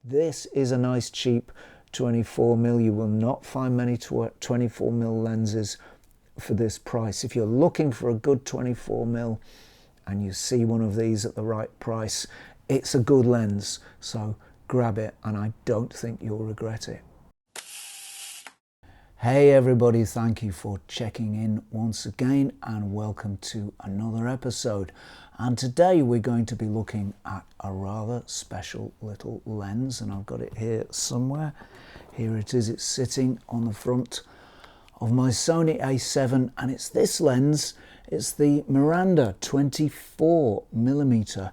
This is a nice cheap 24mm. You will not find many 24mm lenses for this price. If you're looking for a good 24mm and you see one of these at the right price, it's a good lens, so grab it and I don't think you'll regret it. Hey everybody, thank you for checking in once again and welcome to another episode. And today we're going to be looking at a rather special little lens, and I've got it here somewhere. Here it is, it's sitting on the front of my Sony A7, and it's this lens. It's the Miranda 24mm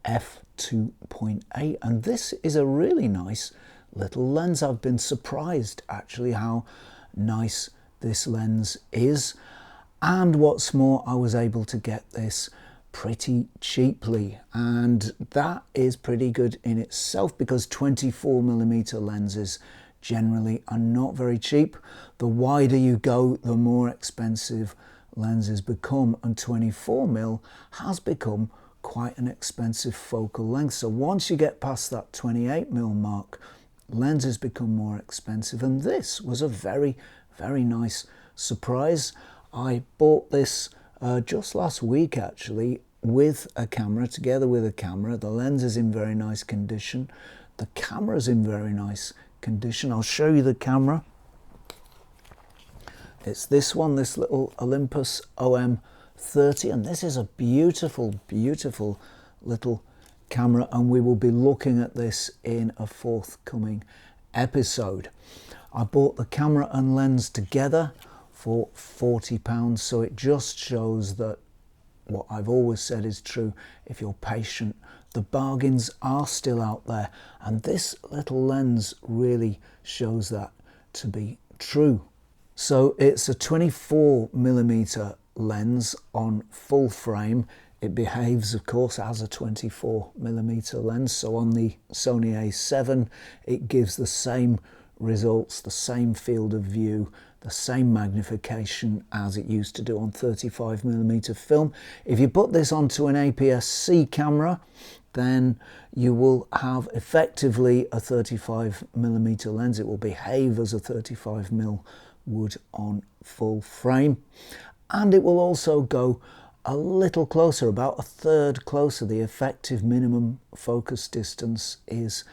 f2.8, and this is a really nice little lens. I've been surprised actually how nice this lens is, and what's more, I was able to get this pretty cheaply, and that is pretty good in itself because 24mm lenses generally are not very cheap. The wider you go, the more expensive lenses become, and 24mm has become quite an expensive focal length. So once you get past that 28mm mark, lenses become more expensive, and this was a very nice surprise. I bought this just last week actually, with a camera, together with a camera. The lens is in very nice condition, the camera's in very nice condition. I'll show you the camera. It's this one, this little Olympus OM30, and this is a beautiful little camera, and we will be looking at this in a forthcoming episode. I bought the camera and lens together for £40, so it just shows that what I've always said is true. If you're patient, the bargains are still out there, and this little lens really shows that to be true. So it's a 24mm lens on full frame. It behaves, of course, as a 24mm lens. So on the Sony A7, it gives the same results, the same field of view, the same magnification as it used to do on 35mm film. If you put this onto an APS-C camera, then you will have effectively a 35mm lens. It will behave as a 35mm would on full frame, and it will also go a little closer, about a third closer. The effective minimum focus distance is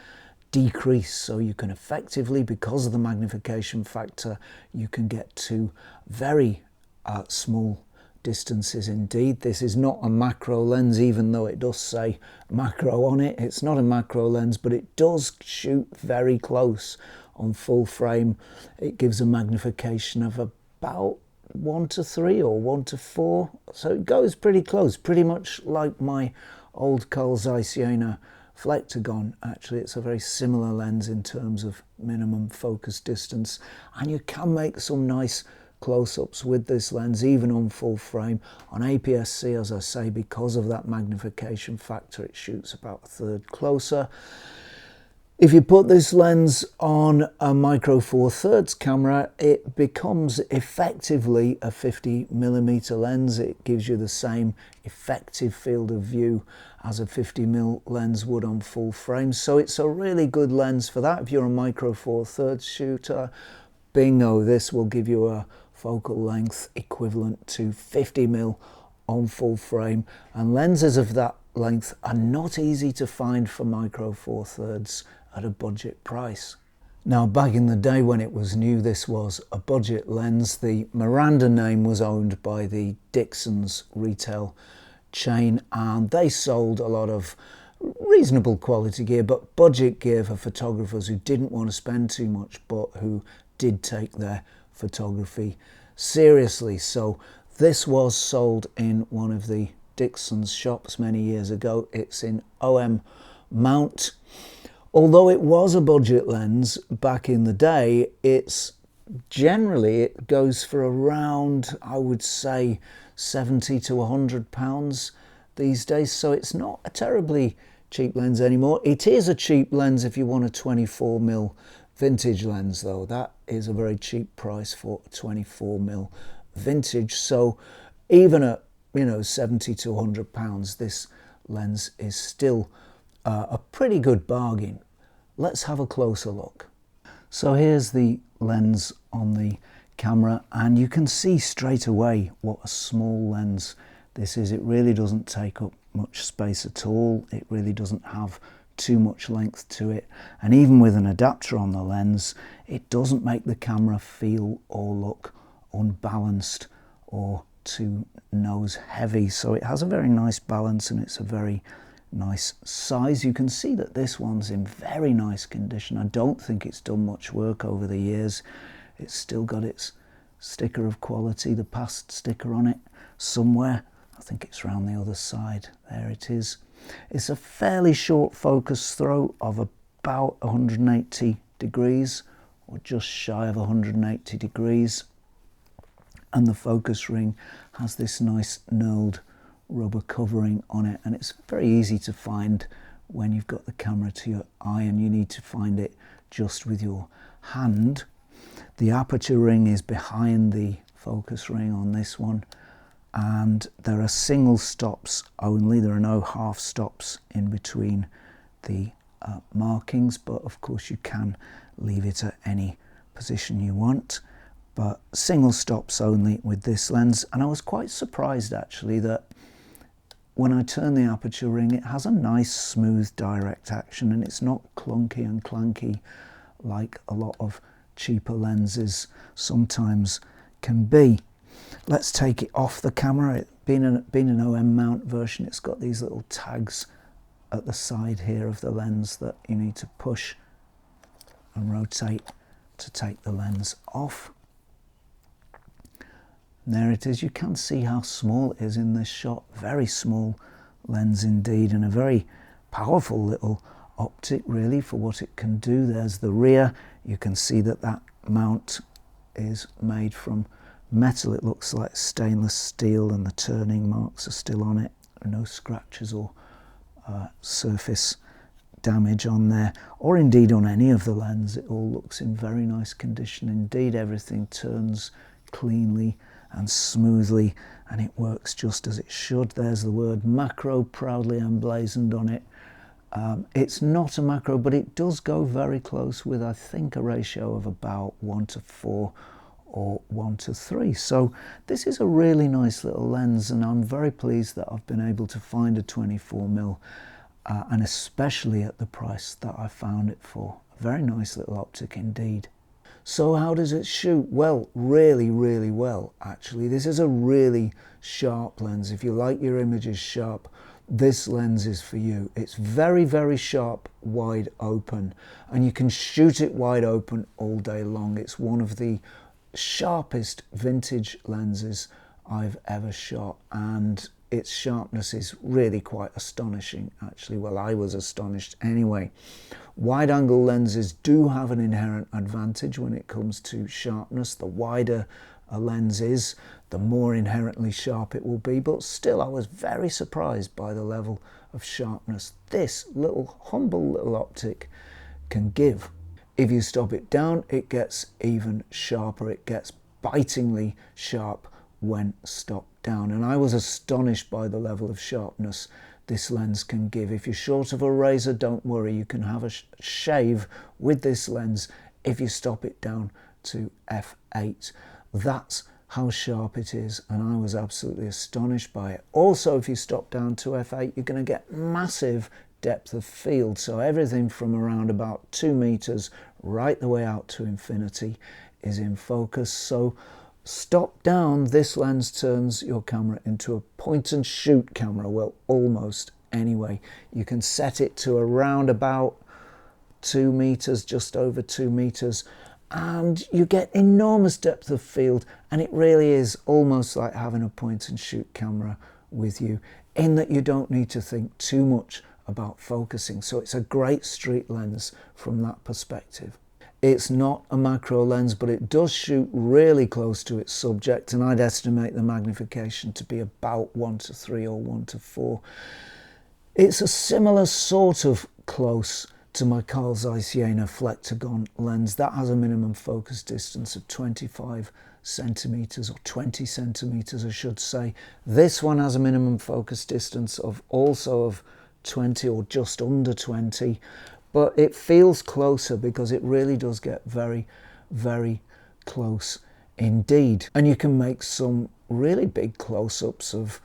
decreased, so you can effectively, because of the magnification factor, you can get to very small distances indeed. This is not a macro lens, even though it does say macro on it. It's not a macro lens, but it does shoot very close on full frame. It gives a magnification of about 1:3 or 1:4, so it goes pretty close, pretty much like my old Carl Zeiss Jena Flectagon. Actually, it's a very similar lens in terms of minimum focus distance, and you can make some nice close-ups with this lens even on full frame. On APS-C, as I say, because of that magnification factor, it shoots about a third closer. If you put this lens on a micro four thirds camera, it becomes effectively a 50mm lens. It gives you the same effective field of view as a 50mm lens would on full frame. So it's a really good lens for that. If you're a micro four thirds shooter, bingo, this will give you a focal length equivalent to 50mm on full frame. And lenses of that length are not easy to find for micro four thirds at a budget price. Now, back in the day when it was new, this was a budget lens. The Miranda name was owned by the Dixon's retail chain, and they sold a lot of reasonable quality gear, but budget gear for photographers who didn't want to spend too much, but who did take their photography seriously. So this was sold in one of the Dixon's shops many years ago. It's in OM mount. Although it was a budget lens back in the day, it goes for around, I would say, 70 to 100 pounds these days. So it's not a terribly cheap lens anymore. It is a cheap lens if you want a 24mm vintage lens, though. That is a very cheap price for a 24mm vintage. So even at, 70 to 100 pounds, this lens is still a pretty good bargain. let's have a closer look. So here's the lens on the camera, and you can see straight away what a small lens this is. It really doesn't take up much space at all. It really doesn't have too much length to it, and even with an adapter on the lens, it doesn't make the camera feel or look unbalanced or too nose heavy. So it has a very nice balance, and it's a very nice size. You can see that this one's in very nice condition. I don't think it's done much work over the years. It's still got its sticker of quality, the past sticker on it somewhere. I think it's around the other side. There it is. It's a fairly short focus throw of about 180 degrees, or just shy of 180 degrees. And the focus ring has this nice knurled rubber covering on it, and it's very easy to find when you've got the camera to your eye and you need to find it just with your hand. The aperture ring is behind the focus ring on this one, and there are single stops only. There are no half stops in between the markings, but of course you can leave it at any position you want. But single stops only with this lens, and I was quite surprised actually that when I turn the aperture ring, it has a nice smooth direct action, and it's not clunky and clanky like a lot of cheaper lenses sometimes can be. Let's take it off the camera. It being an OM mount version, it's got these little tags at the side here of the lens that you need to push and rotate to take the lens off. And there it is. You can see how small it is in this shot. Very small lens indeed, and a very powerful little optic really for what it can do. There's the rear. You can see that that mount is made from metal. It looks like stainless steel, and the turning marks are still on it. No scratches or surface damage on there, or indeed on any of the lens. It all looks in very nice condition indeed. Everything turns cleanly and smoothly, and it works just as it should. There's the word macro proudly emblazoned on it. It's not a macro, but it does go very close with, I think, a ratio of about 1:4 or 1:3. So this is a really nice little lens, and I'm very pleased that I've been able to find a 24mm, and especially at the price that I found it for. A very nice little optic indeed. So how does it shoot? Well, really, really well, actually. This is a really sharp lens. If you like your images sharp, this lens is for you. It's very, very sharp, wide open, and you can shoot it wide open all day long. It's one of the sharpest vintage lenses I've ever shot, and its sharpness is really quite astonishing, actually. Well, I was astonished anyway. Wide-angle lenses do have an inherent advantage when it comes to sharpness. The wider a lens is, the more inherently sharp it will be, but still I was very surprised by the level of sharpness this little humble little optic can give. If you stop it down, it gets even sharper. It gets bitingly sharp when stopped down, and I was astonished by the level of sharpness this lens can give. If you're short of a razor, don't worry, you can have a shave with this lens if you stop it down to f8. That's how sharp it is, and I was absolutely astonished by it. Also, if you stop down to f8, you're going to get massive depth of field, so everything from around about 2 meters right the way out to infinity is in focus. So stop down, this lens turns your camera into a point and shoot camera. Well, almost anyway. You can set it to around about 2 meters, just over 2 meters, and you get enormous depth of field, and it really is almost like having a point and shoot camera with you, in that you don't need to think too much about focusing. So it's a great street lens from that perspective. It's not a macro lens, but it does shoot really close to its subject, and I'd estimate the magnification to be about 1:3 or 1:4. It's a similar sort of close to my Carl Zeiss Jena Flectagon lens. That has a minimum focus distance of 25 centimeters, or 20 centimeters I should say. This one has a minimum focus distance of also of 20 or just under 20, but it feels closer because it really does get very, very close indeed. And you can make some really big close-ups of,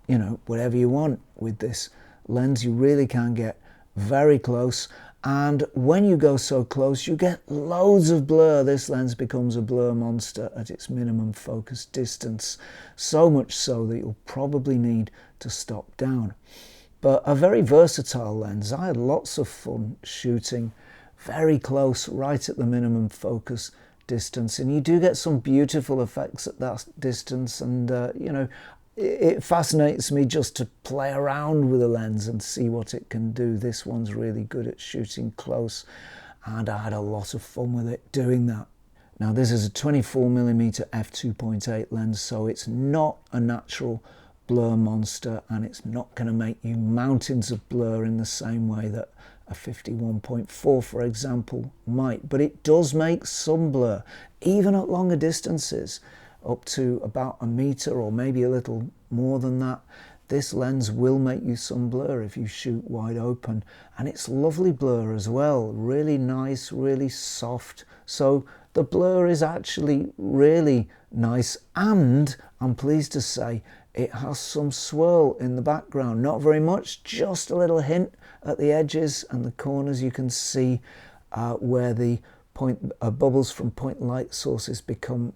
you know, whatever you want with this lens. You really can get very close, and when you go so close you get loads of blur. This lens becomes a blur monster at its minimum focus distance, so much so that you'll probably need to stop down. But a very versatile lens. I had lots of fun shooting very close, right at the minimum focus distance, and you do get some beautiful effects at that distance. And you know, it fascinates me just to play around with a lens and see what it can do. This one's really good at shooting close, and I had a lot of fun with it doing that. Now this is a 24mm f2.8 lens, so it's not a natural blur monster, and it's not going to make you mountains of blur in the same way that a 51.4, for example, might. But it does make some blur, even at longer distances, up to about a meter or maybe a little more than that. This lens will make you some blur if you shoot wide open, and it's lovely blur as well, really nice, really soft. So the blur is actually really nice, and I'm pleased to say it has some swirl in the background. Not very much, just a little hint at the edges and the corners. You can see where the bubbles from point light sources become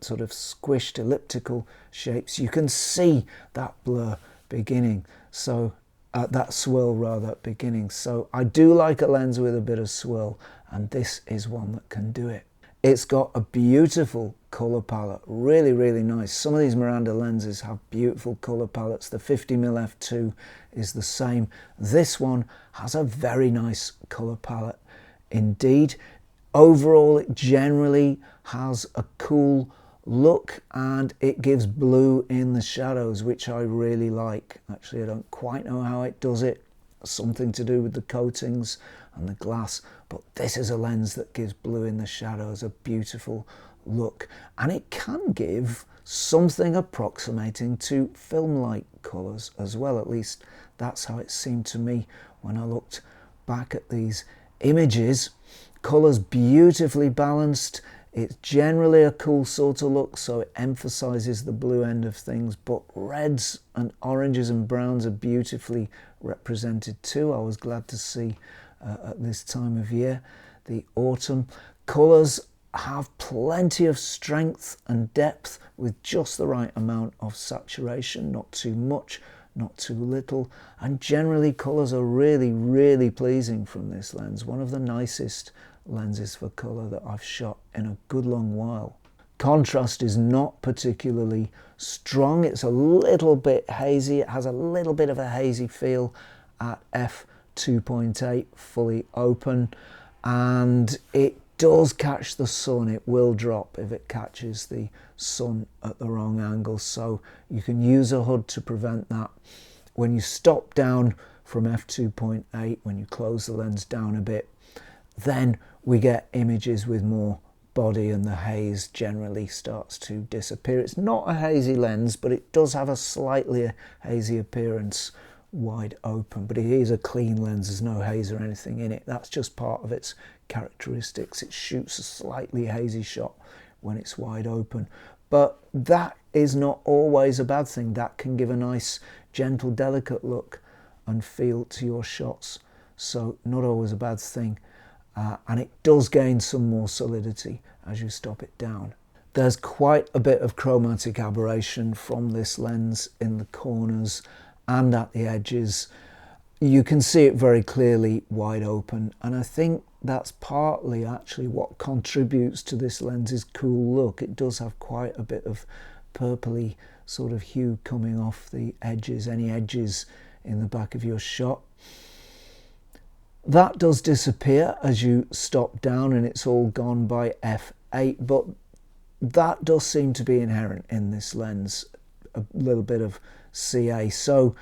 sort of squished elliptical shapes. You can see that blur beginning, so that swirl rather beginning. So I do like a lens with a bit of swirl, and this is one that can do it. It's got a beautiful colour palette, really, really nice. Some of these Miranda lenses have beautiful colour palettes. The 50mm f2 is the same. This one has a very nice colour palette indeed. Overall, it generally has a cool look, and it gives blue in the shadows, which I really like. Actually, I don't quite know how it does it. Something to do with the coatings and the glass, but this is a lens that gives blue in the shadows, a beautiful look, and it can give something approximating to film light colours as well. At least that's how it seemed to me when I looked back at these images. Colours beautifully balanced. It's generally a cool sort of look, so it emphasises the blue end of things, but reds and oranges and browns are beautifully represented too. I was glad to see at this time of year, the autumn. Colours have plenty of strength and depth with just the right amount of saturation, not too much, not too little, and generally colours are really, really pleasing from this lens. One of the nicest lenses for colour that I've shot in a good long while. Contrast is not particularly strong. It's a little bit hazy. It has a little bit of a hazy feel at f2.8 fully open, and it does catch the sun. It will drop if it catches the sun at the wrong angle, so you can use a hood to prevent that. When you stop down from f2.8, when you close the lens down a bit, then we get images with more body, and the haze generally starts to disappear. It's not a hazy lens, but it does have a slightly hazy appearance wide open, but it is a clean lens. There's no haze or anything in it. That's just part of its characteristics. It shoots a slightly hazy shot when it's wide open, but that is not always a bad thing. That can give a nice, gentle, delicate look and feel to your shots, so not always a bad thing. And it does gain some more solidity as you stop it down. There's quite a bit of chromatic aberration from this lens in the corners and at the edges. You can see it very clearly wide open, and I think that's partly actually what contributes to this lens's cool look. It does have quite a bit of purpley sort of hue coming off the edges, any edges in the back of your shot. That does disappear as you stop down, and it's all gone by f8, but that does seem to be inherent in this lens, a little bit of CA, so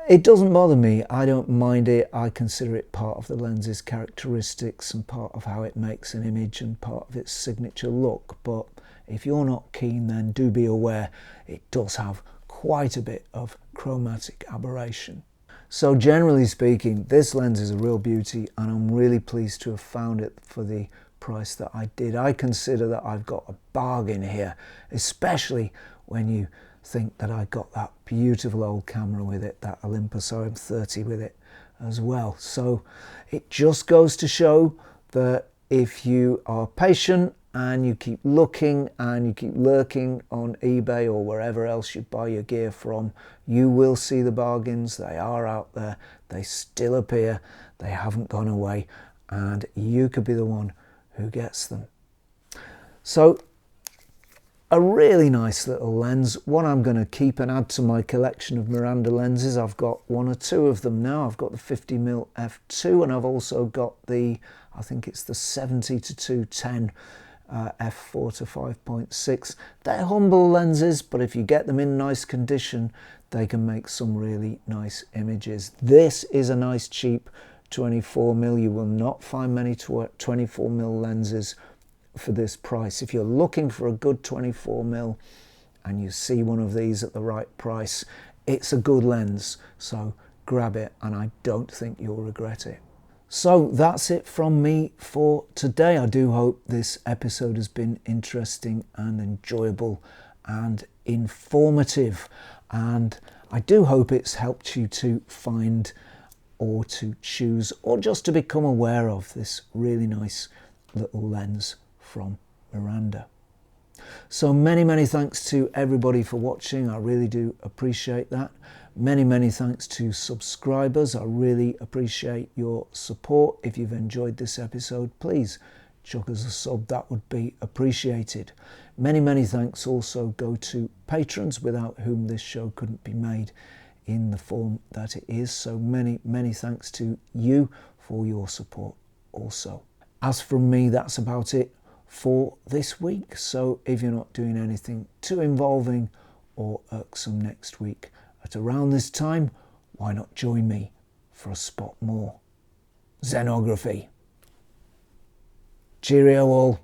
it doesn't bother me. I don't mind it. I consider it part of the lens's characteristics and part of how it makes an image and part of its signature look. But if you're not keen, then do be aware it does have quite a bit of chromatic aberration. So generally speaking, this lens is a real beauty, and I'm really pleased to have found it for the price that I did. I consider that I've got a bargain here, especially when you think that I got that beautiful old camera with it, that Olympus OM30 with it as well. So it just goes to show that if you are patient and you keep looking and you keep lurking on eBay or wherever else you buy your gear from, you will see the bargains. They are out there, they still appear, they haven't gone away, and you could be the one who gets them. So a really nice little lens, one I'm going to keep and add to my collection of Miranda lenses. I've got one or two of them now. I've got the 50mm f2, and I've also got the, I think it's the 70 to 210 f4 to 5.6. They're humble lenses, but if you get them in nice condition, they can make some really nice images. This is a nice cheap 24mm. You will not find many 24mm lenses for this price. If you're looking for a good 24mm and you see one of these at the right price, it's a good lens, so grab it, and I don't think you'll regret it. So that's it from me for today. I do hope this episode has been interesting and enjoyable and informative, and I do hope it's helped you to find or to choose or just to become aware of this really nice little lens from Miranda. So many thanks to everybody for watching. I really do appreciate that. Many thanks to subscribers. I really appreciate your support. If you've enjoyed this episode, please chuck us a sub, that would be appreciated. Many thanks also go to patrons, without whom this show couldn't be made in the form that it is. So many thanks to you for your support also. As from me, that's about it for this week. So if you're not doing anything too involving or irksome next week at around this time, why not join me for a spot more Zenography. Cheerio all.